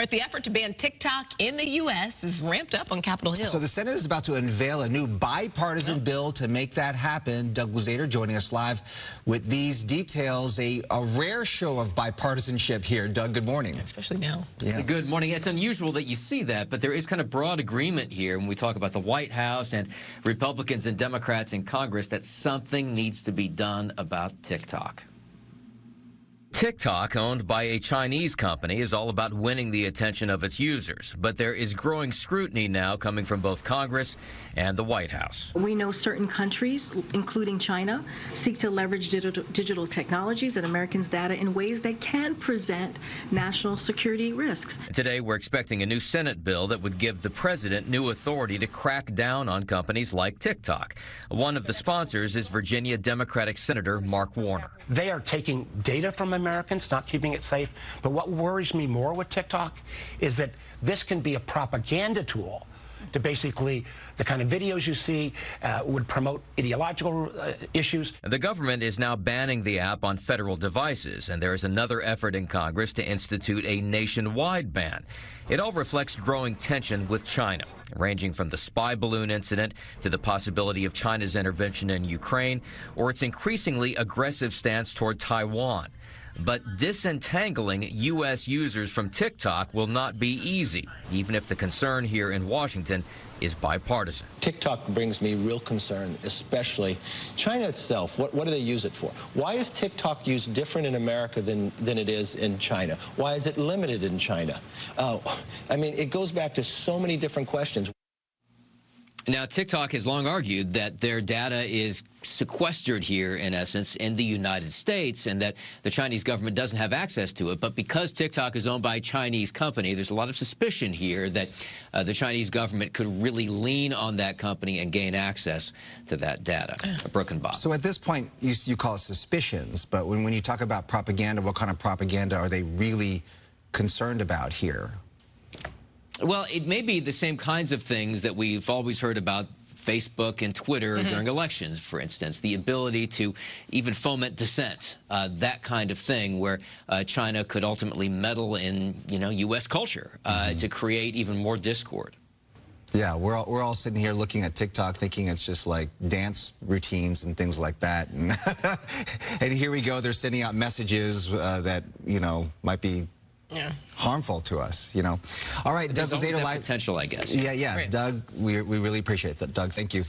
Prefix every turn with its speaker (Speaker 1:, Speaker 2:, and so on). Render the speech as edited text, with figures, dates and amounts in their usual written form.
Speaker 1: All right, the effort to ban TikTok in the U.S. is ramped up on Capitol Hill.
Speaker 2: So the Senate is about to unveil a new bipartisan bill to make that happen. Doug Luzader joining us live with these details. A rare show of bipartisanship here. Doug, good morning.
Speaker 1: Especially now.
Speaker 3: Yeah. Good morning. It's unusual that you see that, but there is kind of broad agreement here when we talk about the White House and Republicans and Democrats in Congress that something needs to be done about TikTok.
Speaker 4: TikTok, owned by a Chinese company, is all about winning the attention of its users. But there is growing scrutiny now coming from both Congress and the White House.
Speaker 5: We know certain countries, including China, seek to leverage digital technologies and Americans' data in ways that can present national security risks.
Speaker 4: Today, we're expecting a new Senate bill that would give the president new authority to crack down on companies like TikTok. One of the sponsors is Virginia Democratic Senator Mark Warner.
Speaker 6: They are taking data from Americans, not keeping it safe. But what worries me more with TikTok is that this can be a propaganda tool to basically the kind of videos you see would promote ideological issues.
Speaker 4: The government is now banning the app on federal devices, and there is another effort in Congress to institute a nationwide ban. It all reflects growing tension with China, ranging from the spy balloon incident to the possibility of China's intervention in Ukraine or its increasingly aggressive stance toward Taiwan. But disentangling U.S. users from TikTok will not be easy, even if the concern here in Washington is bipartisan.
Speaker 7: TikTok brings me real concern, especially China itself. What do they use it for? Why is TikTok used different in America than it is in China? Why is it limited in China? I mean, it goes back to so many different questions.
Speaker 3: Now, TikTok has long argued that their data is sequestered here, in essence, in the United States, and that the Chinese government doesn't have access to it. But because TikTok is owned by a Chinese company, there's a lot of suspicion here that the Chinese government could really lean on that company and gain access to that data. Brooke and Bob.
Speaker 2: So at this point, you call it suspicions, but when you talk about propaganda, what kind of propaganda are they really concerned about here?
Speaker 3: Well, it may be the same kinds of things that we've always heard about Facebook and Twitter during elections, for instance, the ability to even foment dissent, that kind of thing where China could ultimately meddle in, U.S. culture to create even more discord.
Speaker 2: Yeah, we're all sitting here looking at TikTok thinking it's just like dance routines and things like that. And, and here we go, they're sending out messages that, might be harmful to us, All right, Doug Luzader live.
Speaker 3: Potential, I guess.
Speaker 2: Yeah.
Speaker 1: Right.
Speaker 2: Doug, we really appreciate that. Doug, thank you.